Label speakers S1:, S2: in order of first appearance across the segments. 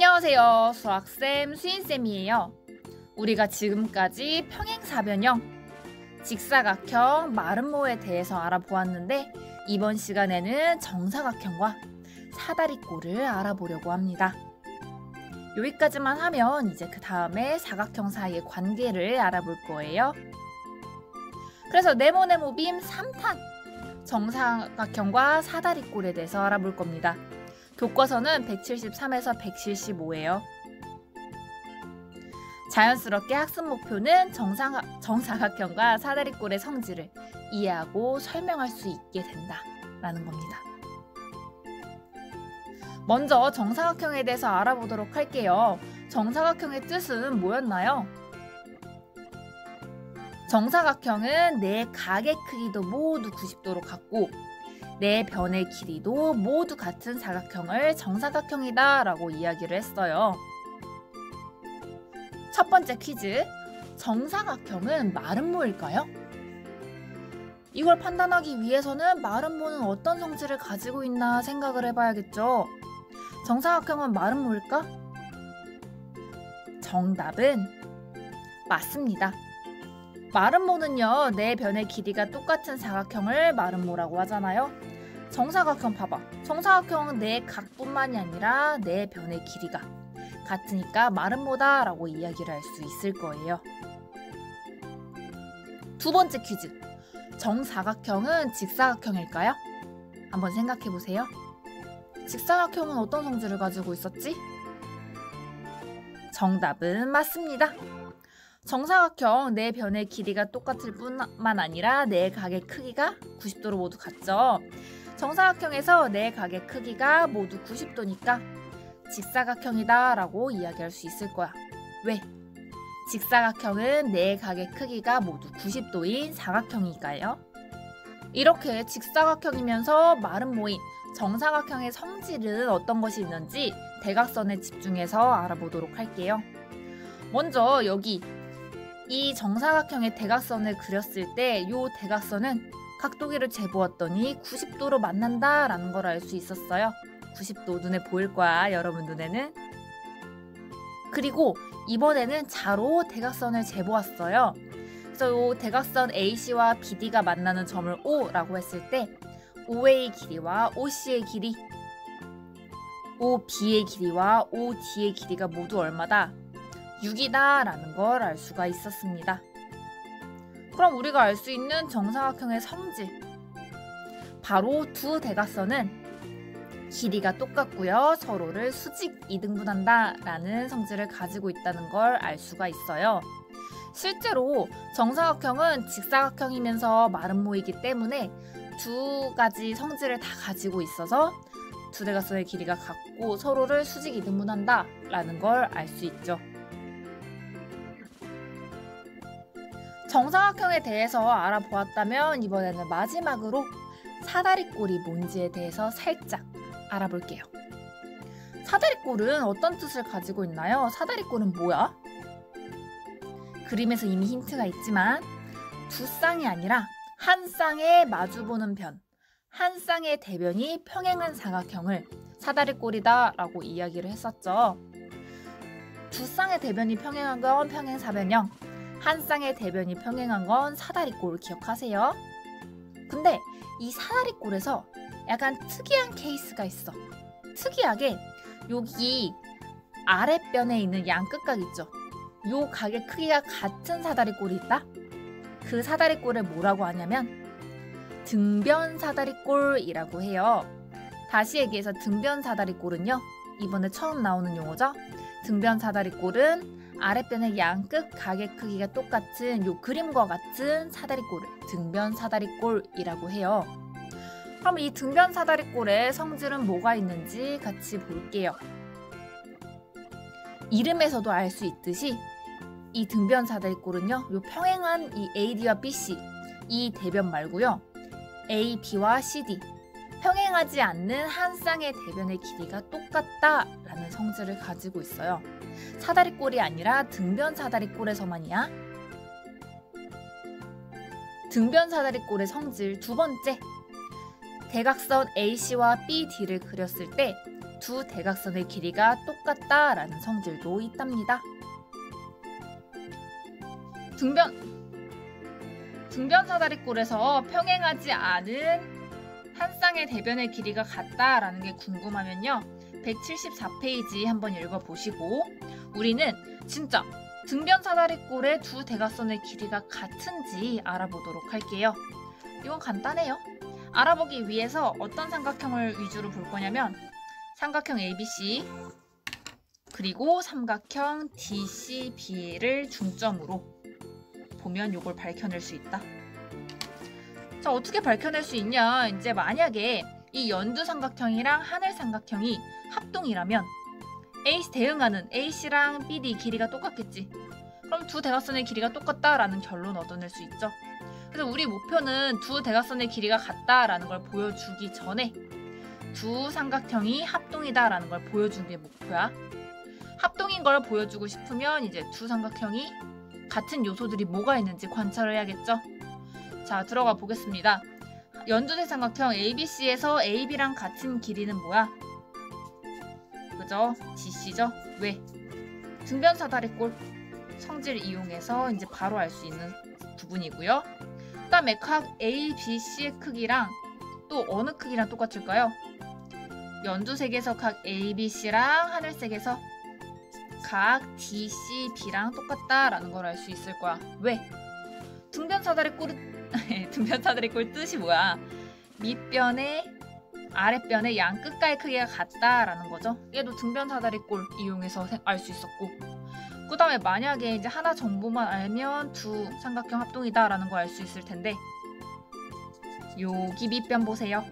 S1: 안녕하세요. 수학쌤 수인쌤이에요. 우리가 지금까지 평행사변형, 직사각형, 마름모에 대해서 알아보았는데 이번 시간에는 정사각형과 사다리꼴을 알아보려고 합니다. 여기까지만 하면 이제 그 다음에 사각형 사이의 관계를 알아볼 거예요. 그래서 네모네모빔 3탄 정사각형과 사다리꼴에 대해서 알아볼 겁니다. 교과서는 173에서 175예요. 자연스럽게 학습 목표는 정사각형과 사다리꼴의 성질을 이해하고 설명할 수 있게 된다라는 겁니다. 먼저 정사각형에 대해서 알아보도록 할게요. 정사각형의 뜻은 뭐였나요? 정사각형은 네 각의 크기도 모두 90도로 같고 네 변의 길이도 모두 같은 사각형을 정사각형이다 라고 이야기를 했어요. 첫 번째 퀴즈, 정사각형은 마름모일까요? 이걸 판단하기 위해서는 마름모는 어떤 성질을 가지고 있나 생각을 해봐야겠죠. 정사각형은 마름모일까? 정답은 맞습니다. 마름모는요, 네 변의 길이가 똑같은 사각형을 마름모라고 하잖아요. 정사각형 봐봐. 정사각형은 네 각뿐만이 아니라 네 변의 길이가 같으니까 마름모다 라고 이야기를 할 수 있을 거예요. 두 번째 퀴즈. 정사각형은 직사각형일까요? 한번 생각해 보세요. 직사각형은 어떤 성질을 가지고 있었지? 정답은 맞습니다. 정사각형 네 변의 길이가 똑같을 뿐만 아니라 네 각의 크기가 90도로 모두 같죠. 정사각형에서 네 각의 크기가 모두 90도니까 직사각형이다 라고 이야기할 수 있을 거야. 왜? 직사각형은 네 각의 크기가 모두 90도인 사각형이니까요. 이렇게 직사각형이면서 마름모인 정사각형의 성질은 어떤 것이 있는지 대각선에 집중해서 알아보도록 할게요. 먼저 여기 이 정사각형의 대각선을 그렸을 때 이 대각선은 각도기를 재보았더니 90도로 만난다 라는 걸 알 수 있었어요. 90도 눈에 보일 거야, 여러분 눈에는. 그리고 이번에는 자로 대각선을 재보았어요. 그래서 이 대각선 AC와 BD가 만나는 점을 O라고 했을 때 OA의 길이와 OC의 길이, OB의 길이와 OD의 길이가 모두 얼마다? 6이다 라는 걸 알 수가 있었습니다. 그럼 우리가 알 수 있는 정사각형의 성질, 바로 두 대각선은 길이가 똑같고요. 서로를 수직 이등분한다 라는 성질을 가지고 있다는 걸 알 수가 있어요. 실제로 정사각형은 직사각형이면서 마름모이기 때문에 두 가지 성질을 다 가지고 있어서 두 대각선의 길이가 같고 서로를 수직 이등분한다 라는 걸 알 수 있죠. 정사각형에 대해서 알아보았다면 이번에는 마지막으로 사다리꼴이 뭔지에 대해서 살짝 알아볼게요. 사다리꼴은 어떤 뜻을 가지고 있나요? 사다리꼴은 뭐야? 그림에서 이미 힌트가 있지만 두 쌍이 아니라 한 쌍에 마주보는 편, 한 쌍의 대변이 평행한 사각형을 사다리꼴이다 라고 이야기를 했었죠. 두 쌍의 대변이 평행한 건 평행사변형, 한 쌍의 대변이 평행한 건 사다리꼴 기억하세요? 근데 이 사다리꼴에서 약간 특이한 케이스가 있어. 특이하게 여기 아랫변에 있는 양끝각 있죠? 요 각의 크기가 같은 사다리꼴이 있다? 그 사다리꼴을 뭐라고 하냐면 등변 사다리꼴이라고 해요. 다시 얘기해서 등변 사다리꼴은요, 이번에 처음 나오는 용어죠? 등변 사다리꼴은 아랫변의 양끝 각의 크기가 똑같은 요 그림과 같은 사다리꼴을 등변 사다리꼴이라고 해요. 그럼 이 등변 사다리꼴의 성질은 뭐가 있는지 같이 볼게요. 이름에서도 알 수 있듯이 이 등변 사다리꼴은요, 요 평행한 이 AD와 BC 이 대변 말고요, A, B와 CD 평행하지 않는 한 쌍의 대변의 길이가 똑같다라는 성질을 가지고 있어요. 사다리꼴이 아니라 등변 사다리꼴에서만이야. 등변 사다리꼴의 성질 두 번째, 대각선 AC와 BD를 그렸을 때 두 대각선의 길이가 똑같다라는 성질도 있답니다. 등변 사다리꼴에서 평행하지 않은 한 쌍의 대변의 길이가 같다라는 게 궁금하면요. 174페이지 한번 읽어보시고 우리는 진짜 등변 사다리꼴의 두 대각선의 길이가 같은지 알아보도록 할게요. 이건 간단해요. 알아보기 위해서 어떤 삼각형을 위주로 볼 거냐면 삼각형 ABC 그리고 삼각형 DCB를 중점으로 보면 이걸 밝혀낼 수 있다. 자, 어떻게 밝혀낼 수 있냐? 이제 만약에 이 연두 삼각형이랑 하늘 삼각형이 합동이라면 대응하는 AC랑 BD 길이가 똑같겠지. 그럼 두 대각선의 길이가 똑같다라는 결론을 얻어낼 수 있죠. 그래서 우리 목표는 두 대각선의 길이가 같다라는 걸 보여주기 전에 두 삼각형이 합동이다라는 걸 보여주는 게 목표야. 합동인 걸 보여주고 싶으면 이제 두 삼각형이 같은 요소들이 뭐가 있는지 관찰을 해야겠죠. 자, 들어가 보겠습니다. 연두색 삼각형 ABC에서 AB랑 같은 길이는 뭐야? 그죠? DC죠? 왜? 등변 사다리꼴 성질 이용해서 이제 바로 알 수 있는 부분이고요. 그 다음에 각 ABC의 크기랑 또 어느 크기랑 똑같을까요? 연두색에서 각 ABC랑 하늘색에서 각 DCB랑 똑같다라는 걸 알 수 있을 거야. 왜? 등변 사다리꼴 뜻이 뭐야? 밑변의 아랫변의 양 끝과의 크기가 같다라는 거죠. 얘도 등변 사다리꼴 이용해서 알 수 있었고, 그 다음에 만약에 이제 하나 정보만 알면 두 삼각형 합동이다라는 걸 알 수 있을 텐데, 여기 밑변 보세요.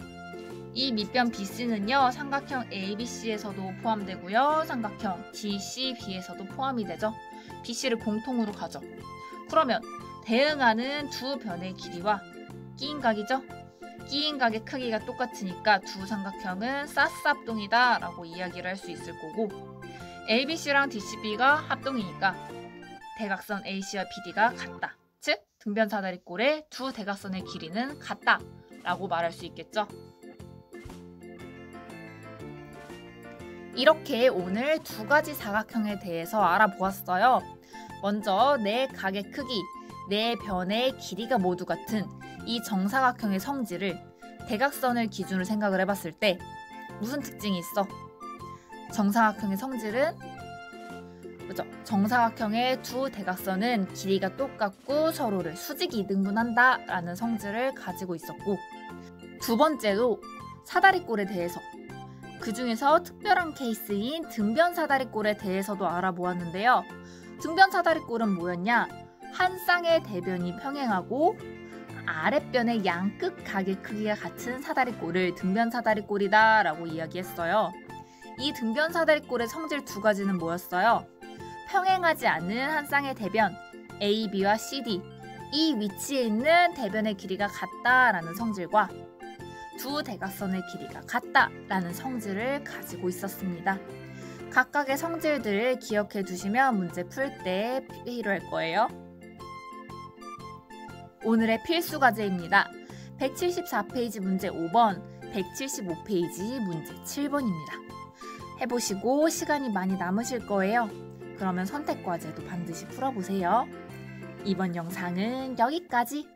S1: 이 밑변 BC는요 삼각형 ABC에서도 포함되고요, 삼각형 DCB에서도 포함이 되죠. BC를 공통으로 가죠. 그러면 대응하는 두 변의 길이와 끼인 각이죠. 끼인 각의 크기가 똑같으니까 두 삼각형은 싸싸합동이다 라고 이야기를 할 수 있을 거고, ABC랑 DCB가 합동이니까 대각선 AC와 BD가 같다. 즉 등변 사다리꼴의 두 대각선의 길이는 같다 라고 말할 수 있겠죠. 이렇게 오늘 두 가지 사각형에 대해서 알아보았어요. 먼저 네 각의 크기, 네 변의 길이가 모두 같은 이 정사각형의 성질을 대각선을 기준으로 생각을 해봤을 때 무슨 특징이 있어? 정사각형의 성질은 그죠? 정사각형의 두 대각선은 길이가 똑같고 서로를 수직이 이등분한다 라는 성질을 가지고 있었고, 두 번째로 사다리꼴에 대해서, 그 중에서 특별한 케이스인 등변 사다리꼴에 대해서도 알아보았는데요. 등변 사다리꼴은 뭐였냐? 한 쌍의 대변이 평행하고 아랫변의 양끝 각의 크기가 같은 사다리꼴을 등변 사다리꼴이다 라고 이야기했어요. 이 등변 사다리꼴의 성질 두 가지는 뭐였어요? 평행하지 않는 한 쌍의 대변 AB와 CD, 이 위치에 있는 대변의 길이가 같다라는 성질과 두 대각선의 길이가 같다라는 성질을 가지고 있었습니다. 각각의 성질들을 기억해 두시면 문제 풀 때 필요할 거예요. 오늘의 필수 과제입니다. 174페이지 문제 5번, 175페이지 문제 7번입니다. 해보시고 시간이 많이 남으실 거예요. 그러면 선택 과제도 반드시 풀어보세요. 이번 영상은 여기까지.